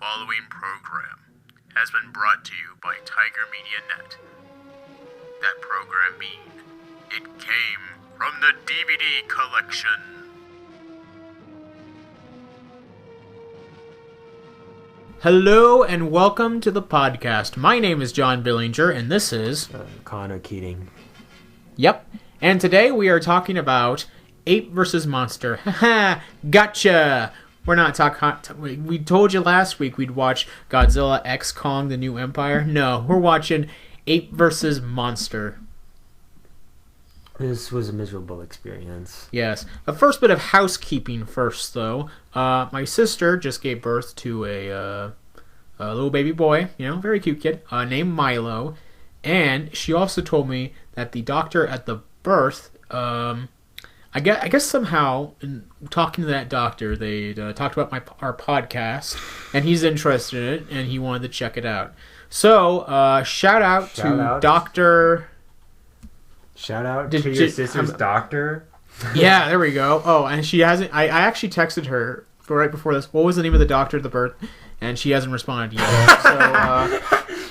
following program has been brought to you by Tiger Media Net. That program being, it came from the DVD collection. Hello and welcome to the podcast. My name is John Billinger and this is... Connor Keating. Yep. And today we are talking about Ape vs. Monster. Haha, gotcha! We're not talking... We told you last week we'd watch Godzilla x Kong: The New Empire. No, we're watching Ape vs. Monster. This was a miserable experience. Yes. A first bit of housekeeping first, though. My sister just gave birth to a little baby boy, very cute kid, named Milo. And she also told me that the doctor at the birth... I guess somehow, in talking to that doctor, they talked about our podcast, and he's interested in it, and he wanted to check it out. So, shout out to Dr. Shout out to your sister's doctor. Yeah, there we go. Oh, and she hasn't... I actually texted her right before this, what was the name of the doctor at the birth? And she hasn't responded yet. So,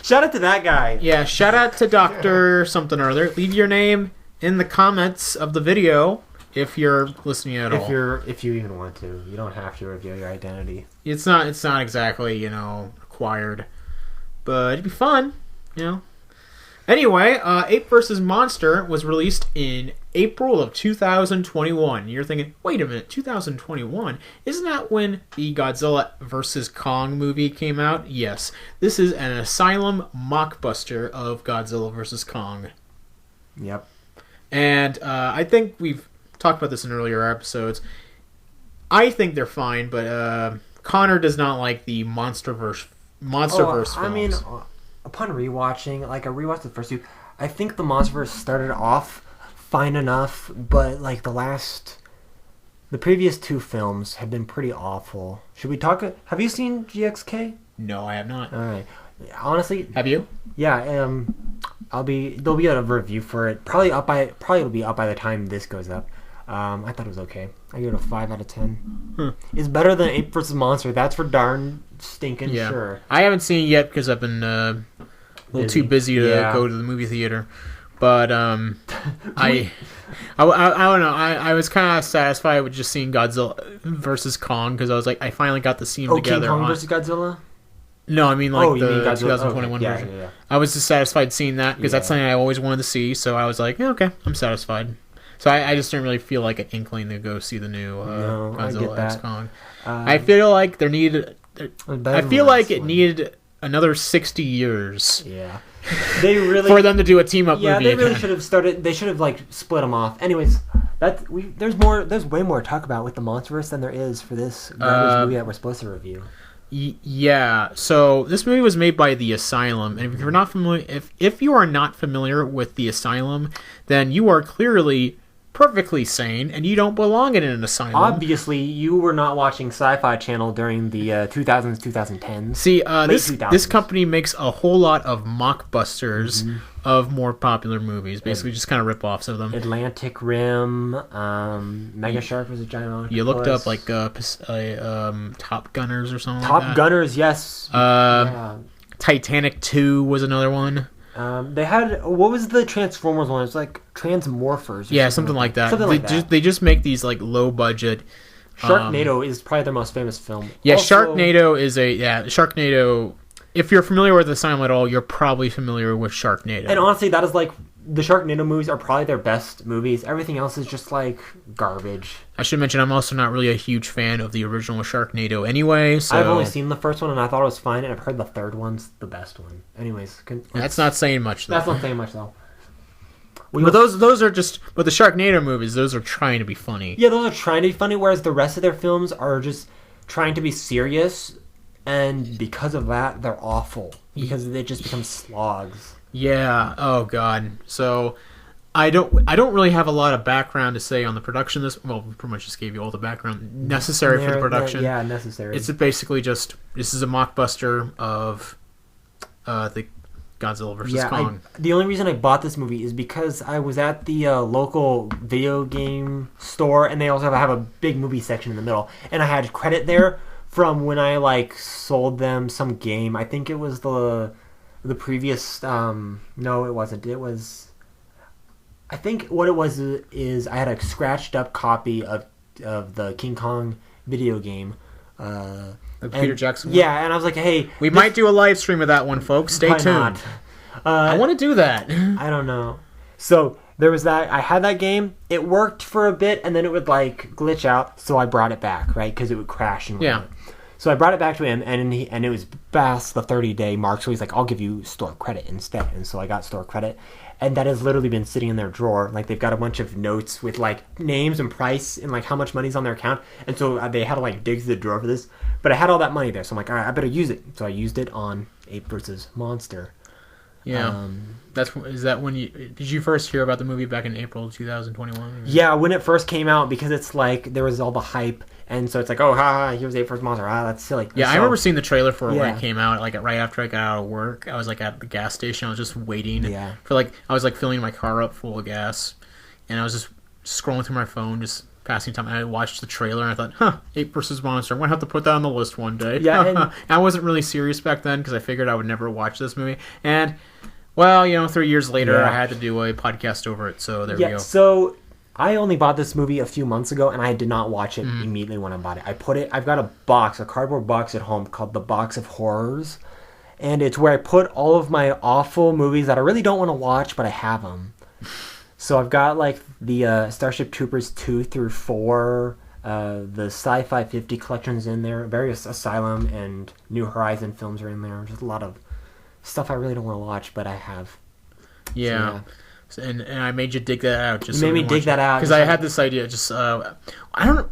shout out to that guy. Yeah, shout out to Dr. something or other. Leave your name in the comments of the video. If you're listening at all. If you even want to. You don't have to reveal your identity. It's not exactly, required. But it'd be fun, Anyway, Ape vs. Monster was released in April of 2021. You're thinking, wait a minute, 2021? Isn't that when the Godzilla vs. Kong movie came out? Yes. This is an Asylum mockbuster of Godzilla vs. Kong. Yep. And I think we've talked about this in earlier episodes. I think they're fine, but Connor does not like the Monsterverse films. I mean, upon rewatching, I rewatched the first two. I think the Monsterverse started off fine enough, but the previous two films have been pretty awful. Should we talk? Have you seen GXK? No, I have not. All right. Honestly, have you? Yeah. There'll be a review for it. Probably it'll be up by the time this goes up. I thought it was okay. I give it a 5 out of 10. It's better than Ape vs. Monster. That's for darn stinking sure. I haven't seen it yet because I've been a little too busy to go to the movie theater. But I don't know. I was kind of satisfied with just seeing Godzilla vs. Kong because I was like, I finally got to see them together. King Kong vs. Godzilla? No, I mean the 2021 okay. version. Yeah. I was just satisfied seeing that because that's something I always wanted to see. So I was like, okay, I'm satisfied. So I just didn't really feel like an inkling to go see the new Godzilla x Kong. I feel like it needed another 60 years. Yeah, they really for them to do a team up movie. Yeah, they really should have started. They should have split them off. Anyways, there's way more to talk about with the Monsterverse than there is for this movie that we're supposed to review. Yeah, so this movie was made by the Asylum, and if you're not familiar, if you are not familiar with the Asylum, then you are clearly perfectly sane, and you don't belong in an asylum. Obviously, you were not watching Sci-Fi Channel during the 2000s, 2010s. See, this company makes a whole lot of mockbusters of more popular movies, basically just kind of rip-offs of them. Atlantic Rim, Mega Shark was a giant octopus. You looked up, Top Gunners or something like that? Top Gunners, yes. Titanic 2 was another one. They had, what was the Transformers one? It's like Transmorphers. Yeah, something like that. They just make these low budget. Sharknado is probably their most famous film. Yeah, also, Sharknado. If you're familiar with the Asylum at all, you're probably familiar with Sharknado. And honestly, that is the Sharknado movies are probably their best movies. Everything else is just garbage. I should mention I'm also not really a huge fan of the original Sharknado anyway. So I've only seen the first one and I thought it was fine, and I've heard the third one's the best one. Anyways, that's not saying much though. That's not saying much though. But those are just the Sharknado movies. Those are trying to be funny. Yeah, those are trying to be funny, whereas the rest of their films are just trying to be serious, and because of that, they're awful because they just become slogs. Yeah. Oh God. So I don't really have a lot of background to say on the production. We pretty much just gave you all the background necessary for the production. Yeah, necessary. It's basically just this is a mockbuster of the Godzilla vs. Kong. The only reason I bought this movie is because I was at the local video game store, and they also have a big movie section in the middle, and I had credit there from when I like sold them some game. I think it was the previous. No, it wasn't. It was. I think what it was is I had a scratched up copy of the King Kong video game. The Peter Jackson one? Yeah, and I was like, hey, we might do a live stream of that one, folks. Stay tuned. Not? I want to do that. I don't know. So there was that. I had that game. It worked for a bit, and then it would like glitch out. So I brought it back, right? Because it would crash and whatnot. Yeah. So I brought it back to him, and it was past the 30-day mark. So he's like, "I'll give you store credit instead." And so I got store credit, and that has literally been sitting in their drawer. Like they've got a bunch of notes with like names and price and like how much money's on their account. And so they had to like dig through the drawer for this. But I had all that money there, so I'm like, all right, I better use it. So I used it on Ape vs. Monster. Yeah. Is that when did you first hear about the movie back in April 2021? Yeah, when it first came out, because it's like there was all the hype, and so it's like, oh, haha, here's Ape vs. Monster. Ah, that's silly. Yeah, so, I remember seeing the trailer for it when it came out. Like right after I got out of work, I was like at the gas station. I was just waiting for like I was like filling my car up full of gas, and I was just scrolling through my phone, just passing time. And I watched the trailer, and I thought, huh, Ape vs. Monster. I'm gonna have to put that on the list one day. Yeah, and I wasn't really serious back then because I figured I would never watch this movie, and. Well, 3 years later, I had to do a podcast over it, so there we go. So I only bought this movie a few months ago, and I did not watch it immediately when I bought it. I've got a cardboard box at home called the Box of Horrors, and it's where I put all of my awful movies that I really don't want to watch, but I have them. So I've got like the Starship Troopers 2 through 4, the Sci-Fi 50 collections in there, various Asylum and New Horizon films are in there, just a lot of stuff I really don't want to watch, but I have. Yeah. So, and I made you dig that out. You made me dig that out because I had this idea. Just I don't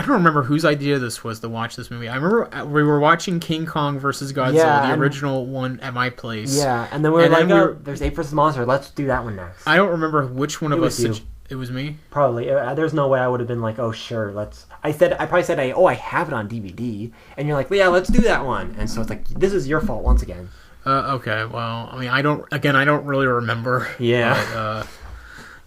remember whose idea this was to watch this movie. I remember we were watching King Kong versus Godzilla, the original one, at my place. Yeah, and then we were like, "There's Ape vs. Monster. Let's do that one next." I don't remember which one of us. It was me. Probably. There's no way I would have been like, "Oh, sure, let's." I probably said, I have it on DVD," and you're like, "Yeah, let's do that one." And so it's like, this is your fault once again. Okay, well, I mean, I don't really remember. Yeah. But,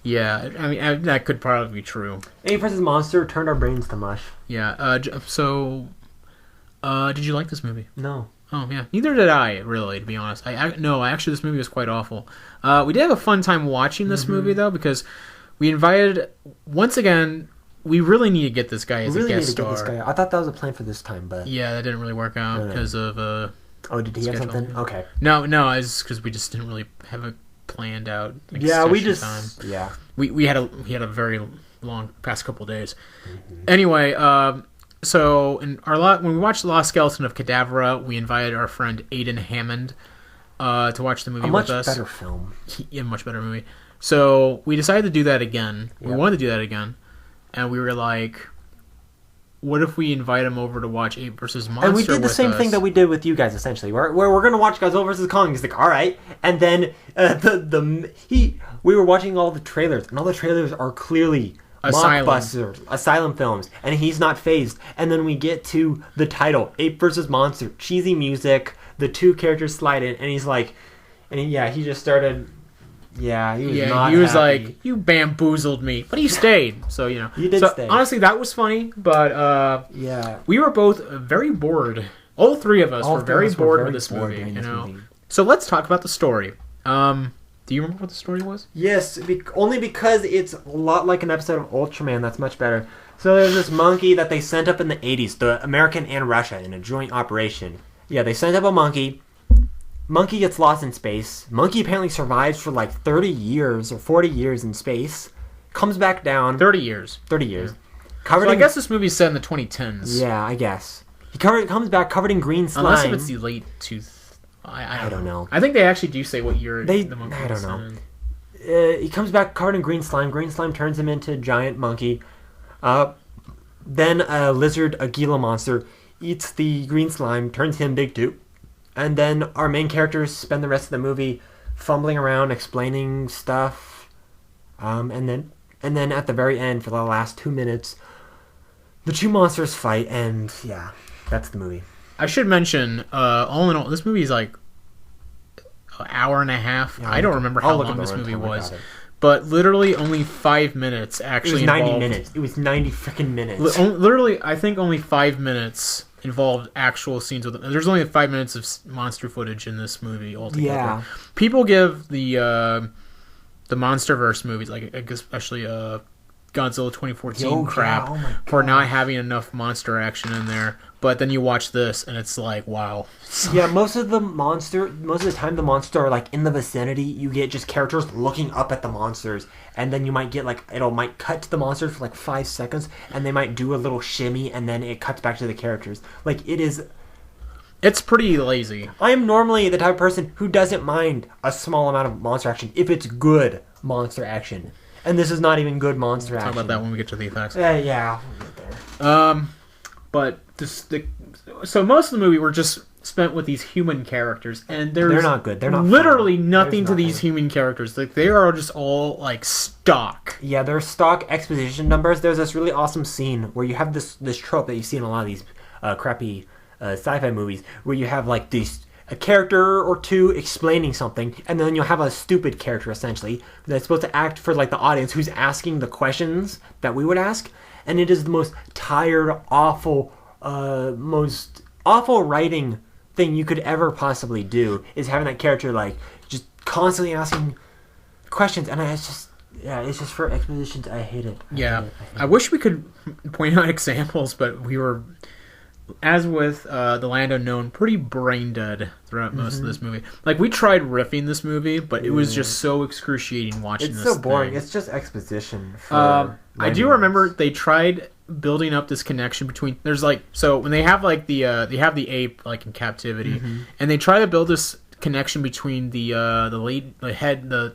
yeah, I mean, that could probably be true. Ape vs. Monster turned our brains to mush. Yeah, so, did you like this movie? No. Oh, yeah. Neither did I, really, to be honest. Actually, this movie was quite awful. We did have a fun time watching this movie, though, because we invited, once again, we really need to get this guy as a guest star. I thought that was a plan for this time, but... Yeah, that didn't really work out because of... Oh, did he have something? Okay. No, it's because we just didn't really have it planned out. Time. Yeah. We had a very long past couple of days. Mm-hmm. Anyway, so when we watched The Lost Skeleton of Cadavra, we invited our friend Aidan Hammond to watch the movie with us. A much better film. Much better movie. So we decided to do that again. Yep. We wanted to do that again, and we were like, what if we invite him over to watch Ape vs. Monster? And we did the same thing that we did with you guys, essentially. We're going to watch Godzilla vs. Kong. He's like, all right. And then we were watching all the trailers, and all the trailers are clearly mockbusters, Asylum films, and he's not phased. And then we get to the title, Ape vs. Monster, cheesy music, the two characters slide in, and he's like, he just started... Yeah, he was not he was happy. Like, you bamboozled me. But he stayed, so, You did stay. Honestly, that was funny, but we were both very bored. All three of us were very bored with this movie, So let's talk about the story. Do you remember what the story was? Yes, only because it's a lot like an episode of Ultraman that's much better. So there's this monkey that they sent up in the 80s, the American and Russia, in a joint operation. Yeah, they sent up a monkey. Monkey gets lost in space. Monkey apparently survives for like 30 years or 40 years in space. Comes back down. 30 years. 30 years. Yeah. I guess this movie's set in the 2010s. Yeah, I guess. He comes back covered in green slime. Unless if it's the late I don't know. I think they actually do say what year the monkey I don't know. He comes back covered in green slime. Green slime turns him into a giant monkey. Then a lizard, a Gila monster, eats the green slime, turns him big too. And then our main characters spend the rest of the movie fumbling around, explaining stuff. And then at the very end, for the last 2 minutes, the two monsters fight, and yeah, that's the movie. I should mention, all in all, this movie is like an hour and a half. Yeah, I don't remember how long this movie was. but literally only 5 minutes actually It was 90 involved. minutes. It was 90 freaking minutes. Literally, I think only 5 minutes involved actual scenes with them. There's only 5 minutes of monster footage in this movie altogether. Yeah. People give the MonsterVerse movies, like especially Godzilla 2014 crap, oh my for not having enough monster action in there. But then you watch this and it's like, wow. Yeah, most of the time the monster are like in the vicinity. You get just characters looking up at the monsters, and then you might get like might cut to the monsters for like 5 seconds, and they might do a little shimmy, and then it cuts back to the characters. Like It's pretty lazy. I am normally the type of person who doesn't mind a small amount of monster action if it's good monster action, and this is not even good monster action. Talk about that when we get to the effects. Yeah, we'll get there. But so most of the movie were just spent with these human characters, and they're not good. They're not literally fun. nothing There's to these nothing. human characters. Like they are just all like stock. Yeah, they're stock exposition numbers. There's this really awesome scene where you have this trope that you see in a lot of these crappy sci-fi movies, where you have like a character or two explaining something, and then you'll have a stupid character essentially that's supposed to act for like the audience who's asking the questions that we would ask, and it is the most tired, awful, most awful writing thing you could ever possibly do, is having that character like just constantly asking questions, and it's just for expositions. I hate it. I wish we could point out examples, but we were, as with The Land Unknown, pretty brain dead throughout most of this movie. Like, we tried riffing this movie, but it was just so excruciating watching this. It's so boring. thing. It's just exposition. For I do remember they tried building up this connection between. There's like, so when they have like they have the ape like in captivity, and they try to build this connection between the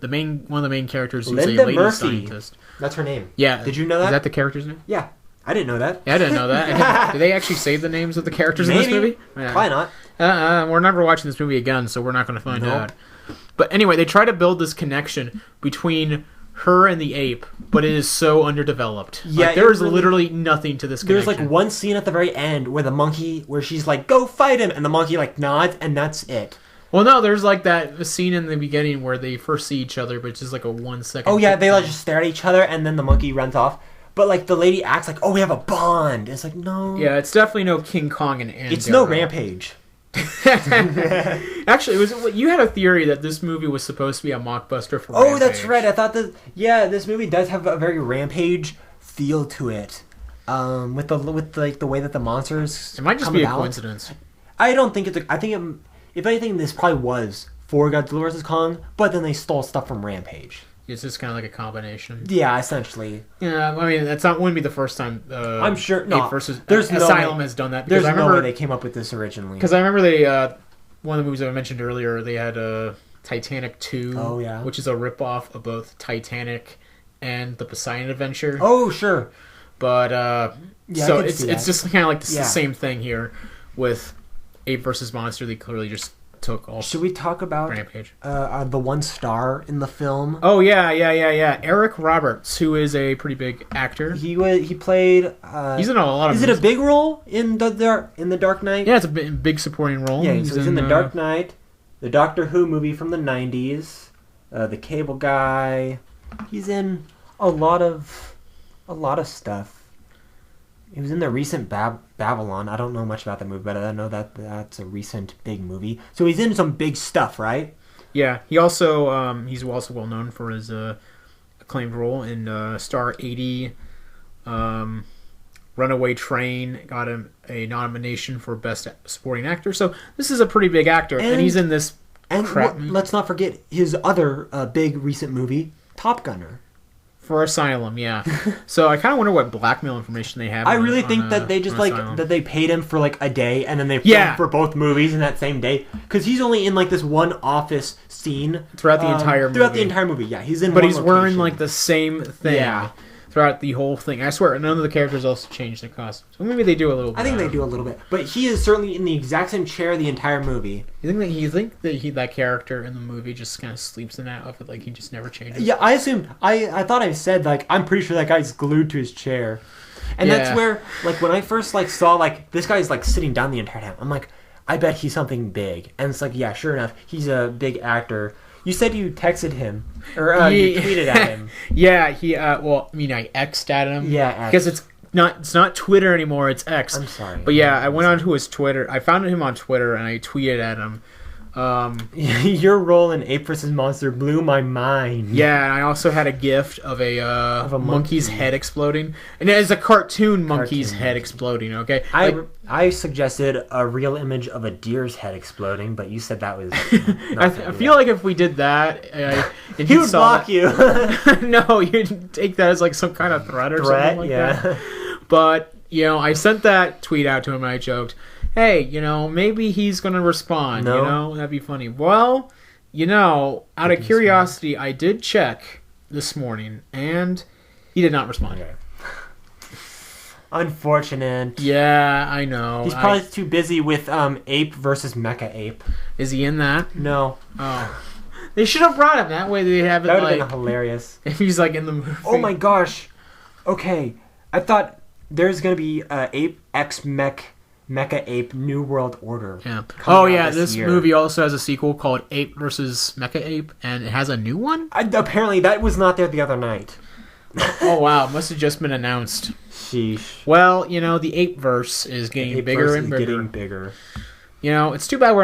main one of the main characters who's Linda a lady Murphy. scientist. That's her name. Yeah, Did you know that? Is that the character's name? Yeah, I didn't know that. Yeah, I didn't know that. Did they actually save the names of the characters in this movie? Yeah. Probably not. We're never watching this movie again, so we're not going to find out. But anyway, they try to build this connection between her and the ape, but it is so underdeveloped. Yeah, like, there is literally nothing to this connection. There's like one scene at the very end where the monkey, where she's like, "Go fight him," and the monkey like nods, and that's it. Well, no, there's like that scene in the beginning where they first see each other, but it's just like a 1 second. Oh yeah, they like just stare at each other, and then the monkey runs off. But like the lady acts like, "Oh, we have a bond." It's like, no. Yeah, it's definitely no King Kong and Andorra. It's no Rampage. Actually, you had a theory that this movie was supposed to be a mockbuster for Oh, Rampage. that's right. I thought that. Yeah, this movie does have a very Rampage feel to it. With the way that the monsters. It might just come be about. a coincidence. I don't think it's. I think if anything, this probably was for Godzilla vs Kong, but then they stole stuff from Rampage. It's just kind of like a combination. Yeah, essentially. Yeah, I mean, wouldn't be the first time. I'm sure. No, Ape versus there's no Asylum way, has done that. There's I remember, no way they came up with this originally. Because I remember they one of the movies I mentioned earlier, they had Titanic 2, Oh, yeah. which is a ripoff of both Titanic and the Poseidon Adventure. Oh, sure. But Yeah, so I can it's see it's that. just kind of like the Yeah. same thing here with Ape versus Monster. They clearly just took all Should we talk about Rampage. The one star in the film? Oh yeah. Eric Roberts, who is a pretty big actor. He played. He's in a lot of. Is it a big role in the Dark Knight? Yeah, it's a big supporting role. Yeah, he's in the Dark Knight, the Doctor Who movie from the '90s, the Cable Guy. He's in a lot of stuff. He was in the recent Babylon. I don't know much about that movie, but I know that that's a recent big movie. So he's in some big stuff, right? Yeah, he's also well known for his acclaimed role in Star 80, Runaway Train. Got him a nomination for Best Supporting Actor. So this is a pretty big actor, and he's in this crap movie. Let's not forget his other big recent movie, Top Gunner. For Asylum, yeah. So I kind of wonder what blackmail information they have. I really think that they just Asylum. that they paid him for like a day, and then they filmed for both movies in that same day, because he's only in like this one office scene throughout the entire movie. Yeah, he's in. But one he's wearing location. like the same thing. Yeah. Throughout the whole thing. I swear, none of the characters also change their costumes. So maybe they do a little bit. I think they do a little bit, but he is certainly in the exact same chair the entire movie. You think that that character in the movie just kind of sleeps in that outfit, like he just never changes? Yeah, I assumed. I thought I said like I'm pretty sure that guy's glued to his chair, and that's where like when I first like saw like this guy's like sitting down the entire time. I'm like, I bet he's something big, and it's like yeah, sure enough, he's a big actor. You said you texted him or you tweeted at him. Yeah, he. Well, I mean, I X'd at him. Yeah, X. Because it's not Twitter anymore. It's X. I'm sorry. But yeah, I went onto his Twitter. I found him on Twitter and I tweeted at him. Your role in Ape vs Monster blew my mind. Yeah, and I also had a gift of a monkey's head exploding, and it is a cartoon monkey's head exploding. Okay, I suggested a real image of a deer's head exploding, but you said that was. I feel like if we did that, he would block you. No, you'd take that as like some kind of threat or something like that. But I sent that tweet out to him and I joked, hey, maybe he's going to respond, that'd be funny. Well, out of curiosity, I did check this morning, and he did not respond. Okay. Unfortunate. Yeah, I know. He's probably too busy with Ape versus Mecha Ape. Is he in that? No. Oh. They should have brought him. That way they have it that would have been hilarious. If he's like in the movie. Oh my gosh. Okay. I thought there's going to be Ape X Mecha Ape New World Order. Yeah. Oh yeah, this movie also has a sequel called Ape versus Mecha Ape, and it has a new one? Apparently that was not there the other night. Oh wow, it must have just been announced. Sheesh. Well, the Ape verse is getting bigger and bigger. It's too bad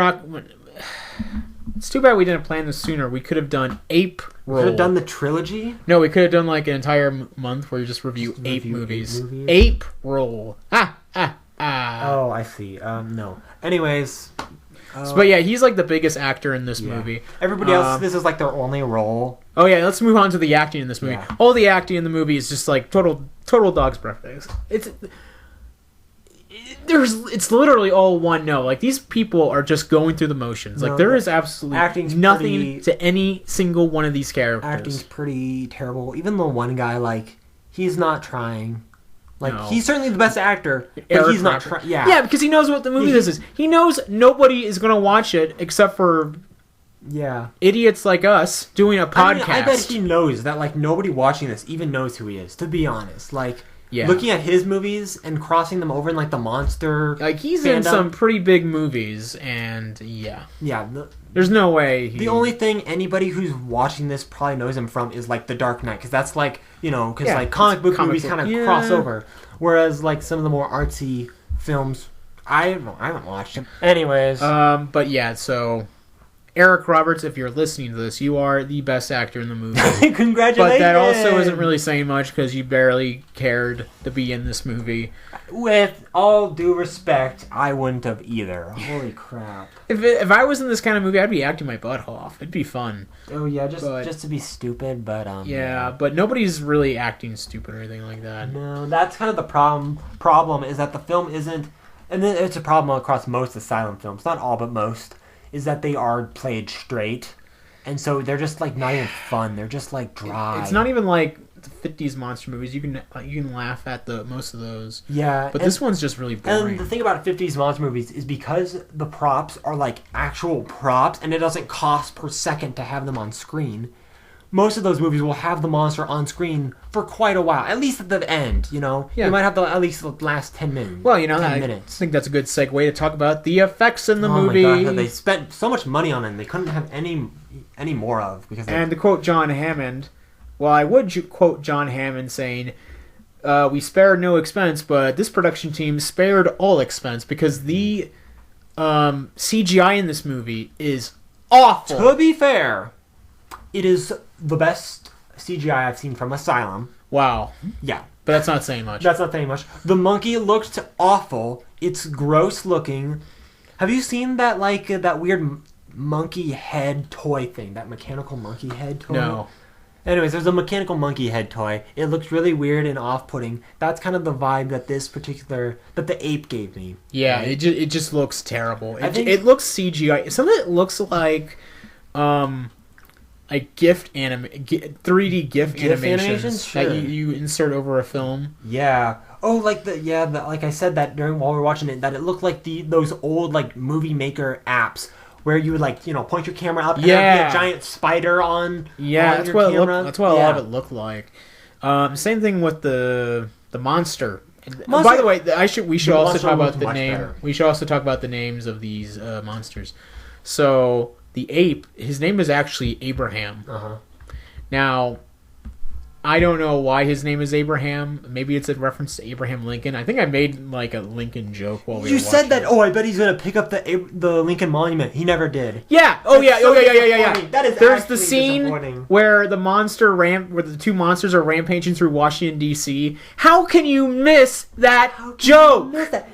it's too bad we didn't plan this sooner. We could have done Ape Roll. Could have done the trilogy? No, we could have done like an entire month where you just review Ape movies. Ape Roll. Oh, I see. No. Anyways. But yeah, he's like the biggest actor in this movie. Everybody else, this is like their only role. Oh yeah, let's move on to the acting in this movie. Yeah. All the acting in the movie is just like total dog's breath. It's literally all one note. Like these people are just going through the motions. Like there is absolutely nothing to any single one of these characters. Acting's pretty terrible. Even the one guy, like, he's not trying. Like, he's certainly the best actor, but he's not trying. Yeah, because he knows what the movie this is. He knows nobody is going to watch it except for idiots like us doing a podcast. I bet he knows that, like, nobody watching this even knows who he is, to be honest. Like, looking at his movies and crossing them over in, like, the Monster like, he's fandom. In some pretty big movies, and there's no way The only thing anybody who's watching this probably knows him from is, like, The Dark Knight, because that's, like, like, comic book movies kind of cross over. Whereas, like, some of the more artsy films, I haven't watched them. Anyways. But yeah, so Eric Roberts, if you're listening to this, you are the best actor in the movie. Congratulations! But that also isn't really saying much because you barely cared to be in this movie. With all due respect, I wouldn't have either. Holy crap. If I was in this kind of movie, I'd be acting my butt off. It'd be fun. Oh yeah, just to be stupid, but but nobody's really acting stupid or anything like that. No, that's kind of the problem is that the film isn't, and it's a problem across most asylum films, not all but most, is that they are played straight. And so they're just like not even fun. They're just like dry. It's not even like the 50s monster movies. You can laugh at most of those. Yeah, but this one's just really boring. And the thing about 50s monster movies is because the props are like actual props, and it doesn't cost per second to have them on screen. Most of those movies will have the monster on screen for quite a while, at least at the end. You might have at least the last 10 minutes. Well, I think that's a good segue to talk about the effects in the movie. Oh my god, they spent so much money on it, they couldn't have any more of and to quote John Hammond, well, I would quote John Hammond saying, "We spared no expense, but this production team spared all expense because the CGI in this movie is awful." To be fair, it is the best CGI I've seen from Asylum. Wow. Yeah. But that's not saying much. That's not saying much. The monkey looked awful. It's gross looking. Have you seen that, like, that weird monkey head toy thing? That mechanical monkey head toy? No. Anyways, there's a mechanical monkey head toy. It looks really weird and off-putting. That's kind of the vibe that that the ape gave me. Yeah, right? It just looks terrible. It looks CGI. Some of it looks like like 3D GIF animations sure. that you insert over a film. Yeah. Oh, like like I said that while we were watching it, that it looked like those old like movie maker apps where you would like point your camera up and there'd be a giant spider on. Yeah, that's what that's what a lot of it looked like. Same thing with the monster. By the way, we should also talk about the name. Better. We should also talk about the names of these monsters. So the ape, his name is actually Abraham. Uh-huh. Now, I don't know why his name is Abraham. Maybe it's a reference to Abraham Lincoln. I think I made like a Lincoln joke while we were You said that. watching. Oh, I bet he's gonna pick up the Lincoln Monument. He never did. Yeah. Oh yeah. That's so Oh yeah. Yeah. disappointing. That is There's the actually scene disappointing. where where the two monsters are rampaging through Washington D.C. How can you miss that joke?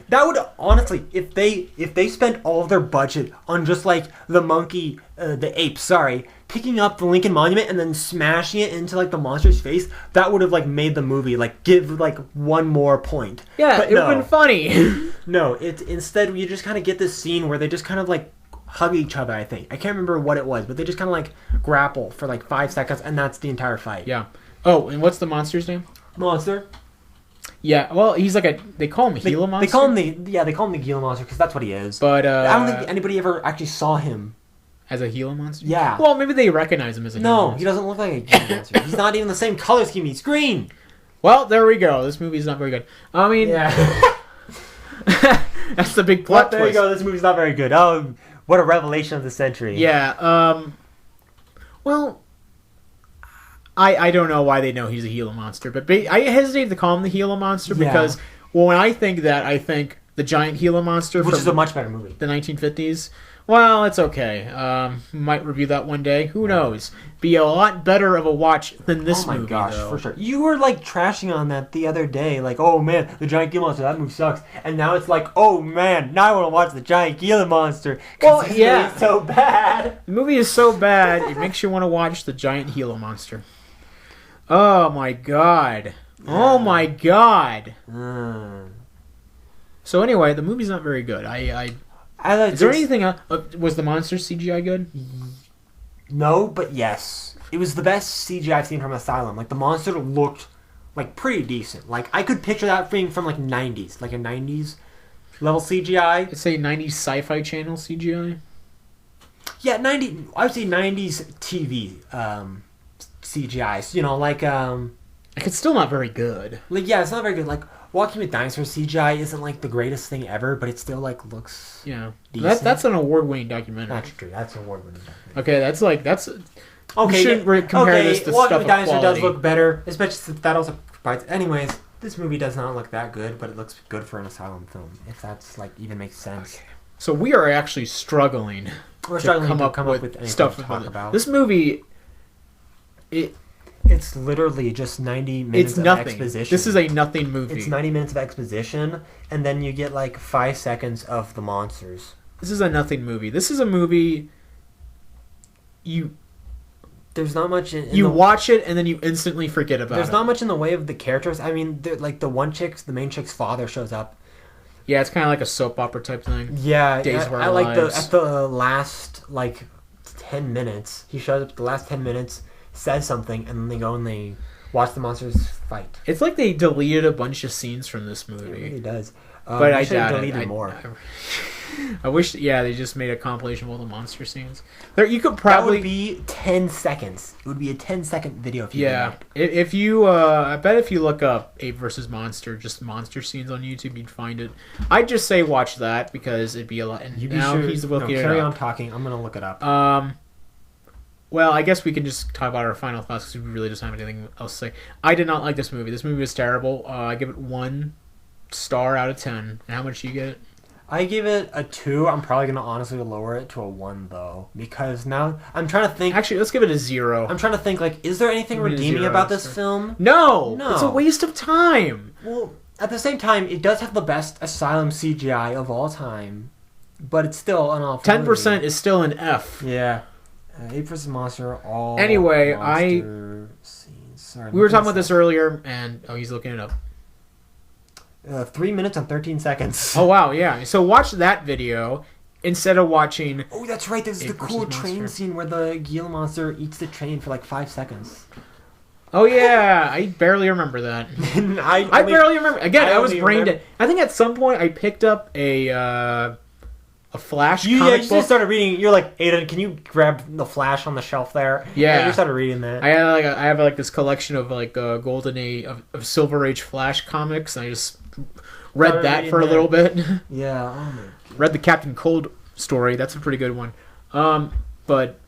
That would honestly, if they spent all of their budget on just like the ape, picking up the Lincoln Monument and then smashing it into like the monster's face, that would have like made the movie like give like one more point. Yeah, but it would have been funny. No, instead you just kind of get this scene where they just kind of like hug each other. I think I can't remember what it was, but they just kind of like grapple for like 5 seconds, and that's the entire fight. Yeah. Oh, and what's the monster's name? Monster. Yeah. Well, he's like they call him Gila Monster. They call him the Gila Monster because that's what he is. But I don't think anybody ever actually saw him. As a Gila Monster? Yeah. Well, maybe they recognize him as a Gila No, Monster. he doesn't look like a Gila Monster. He's not even the same color scheme. He's green. Well, there we go. This movie's not very good. I mean, Yeah. that's the big plot There twist. you go. This movie's not very good. Oh, what a revelation of the century. Yeah. Well, I don't know why they know he's a Gila Monster, but I hesitate to call him the Gila Monster Yeah. because, well, when I think that, I think the giant Gila Monster Which from is a much better movie. the 1950s. Well, it's okay. Might review that one day. Who knows? Be a lot better of a watch than this movie, Oh my gosh, though. for sure. You were like trashing on that the other day, like, oh man, the giant Gila Monster, that movie sucks. And now it's like, oh man, now I want to watch the giant Gila Monster. 'Cause Well, this yeah. movie's so bad. The movie is so bad, it makes you want to watch the giant Gila Monster. Oh my god. Oh my god. So anyway, the movie's not very good. Is there anything else? Was the monster CGI good? No, but yes. It was the best CGI I've seen from Asylum. Like, the monster looked, like, pretty decent. Like, I could picture that being from, like, 90s. Like, a 90s level CGI. I'd say 90s Sci-Fi Channel CGI. Yeah, I would say 90s TV CGI. You know, like, It's still not very good. yeah, it's not very good. Like, Walking with Dinosaurs CGI isn't, like, the greatest thing ever, but it still, like, looks Yeah. decent. That's an award-winning documentary. That's true. That's an award-winning. Okay, that's... Okay, we shouldn't compare this to Walking stuff with of Dinosaur quality. does look better, especially since that also provides... Anyways, this movie does not look that good, but it looks good for an Asylum film, if that's, like, even makes sense. Okay. So we are actually struggling We're to struggling come to up come with up with anything stuff to talk about. This movie... It's literally just 90 minutes It's of nothing. exposition. This is a nothing movie. It's 90 minutes of exposition, and then you get, like, 5 seconds of the monsters. This is a nothing movie. This is a movie... There's not much in You the... watch it and then you instantly forget about it. There's not much in the way of the characters. I mean, like, the main chick's father shows up. Yeah, it's kind of like a soap opera type thing. Yeah, Days of Our I like Lives. at the last, like, 10 minutes. He shows up at the last 10 minutes, says something, and then they go and they watch the monsters fight. It's like they deleted a bunch of scenes from this It movie. really does. But I should have doubt deleted it. more. I wish, yeah, they just made a compilation of all the monster scenes. You could That probably... would be 10 seconds. It would be a 10-second video if you did Yeah, that. if you, I bet if you look up Ape vs. Monster, just monster scenes on YouTube, you'd find it. I'd just say watch that because it'd be a lot. And You be now sure. he's looking it carry up. on talking. I'm gonna look it up. Well, I guess we can just talk about our final thoughts because we really just don't have anything else to say. I did not like this movie. This movie was terrible. I give it 1 star out of 10. And how much do you get it? I give it a 2. I'm probably gonna honestly lower it to a 1 though, because now I'm trying to think. Actually, let's give it a 0. I'm trying to think, like, is there anything Give it a redeeming 0 about this star. film? No! No. It's a waste of time! Well, at the same time, it does have the best Asylum CGI of all time, but it's still an awful 10% movie. is still an F. Yeah. Ape vs. Monster, all Anyway, monster scenes. Sorry, We were talking about this earlier, and... Oh, he's looking it up. 3 minutes and 13 seconds. Oh, wow, yeah. So watch that video instead of watching... Oh, that's right. There's the Ape cool vs. train Monster. scene where the Gila monster eats the train for like 5 seconds. Oh, yeah. I barely remember that. I barely remember. Again, I was only brain remember- dead. I think at some point I picked up a Flash You comic just book. started reading. You're like, Aiden, can you grab the Flash on the shelf there? Yeah. And you started reading that. I have like this collection of like golden age of Silver Age Flash comics, and I just read Started that reading for a that. little bit. Yeah. Oh my God. Read the Captain Cold story. That's a pretty good one. But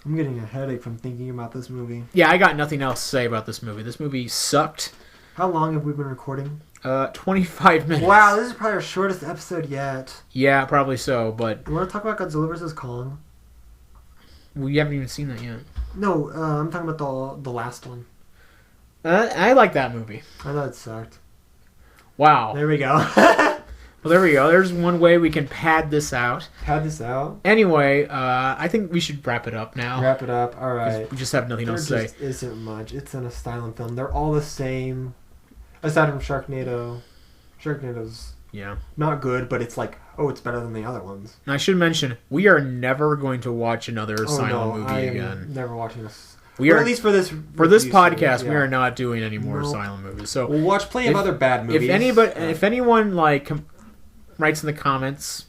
I'm getting a headache from thinking about this movie. yeah, I got nothing else to say about this movie. This movie sucked. How long have we been recording? 25 minutes. Wow, this is probably our shortest episode yet. Yeah, probably so, but You want to talk about Godzilla vs. Kong? we haven't even seen that yet. No, I'm talking about the last one. I like that movie. I thought it sucked. Wow. There we go. Well, there we go. There's one way we can pad this out. Pad this out. Anyway, I think we should wrap it up now. Wrap it up. All right. We just have nothing There else to just say. isn't much. It's an asylum film. They're all the same. Aside from Sharknado. Sharknado's Yeah. not good, but it's like, oh, it's better than the other ones. And I should mention, we are never going to watch another Oh Asylum no, movie I am again. never watching this. We Or are at least for this podcast. yeah. We are not doing any more Nope. Asylum movies. So We'll watch plenty of other bad movies. if anyone like writes in the comments,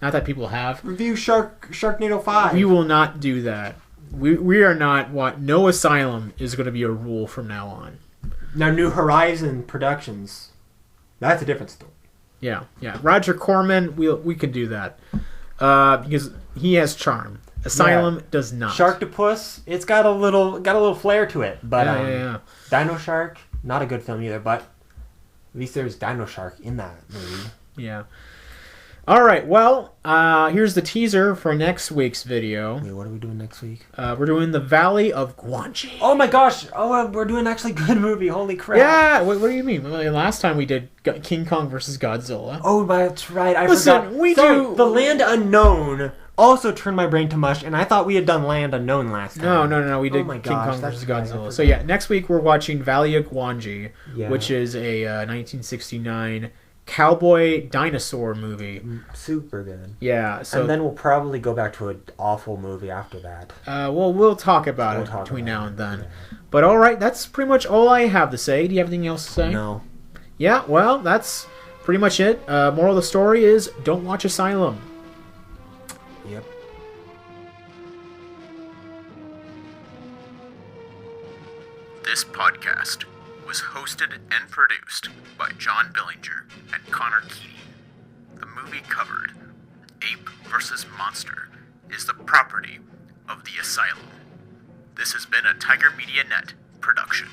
not that people have, Review Sharknado 5. we will not do that. We are not what no Asylum is going to be a rule from now on. Now, New Horizon Productions. That's a different story. Yeah. Roger Corman, we can do that because he has charm. Asylum does not. Sharktopus, it's got a little flair to it, but Yeah. Dino Shark, not a good film either. But at least there's Dino Shark in that movie. Yeah. All right. Well, here's the teaser for next week's video. Wait, what are we doing next week? We're doing the Valley of Guanji. Oh my gosh! Oh, we're doing actually good movie. Holy crap! Yeah. What do you mean? Well, last time we did King Kong versus Godzilla. Oh, that's right. I Listen, forgot. we Sorry, do- The Land Unknown also turned my brain to mush, and I thought we had done Land Unknown last time. No. We did Oh my King gosh, Kong that's versus right, I Godzilla. So forgot. yeah, next week we're watching Valley of Guanji, Yeah. which is a 1969 cowboy dinosaur movie. Super good. Yeah. So And then we'll probably go back to an awful movie after that. we'll talk about it between now and then. But all right, that's pretty much all I have to say. Do you have anything else to say? No. Yeah, well, that's pretty much it. Moral of the story is don't watch Asylum. Yep. This podcast was hosted and produced by John Billinger and Connor Keating. The movie covered, Ape vs. Monster, is the property of the Asylum. This has been a Tiger Media Net production.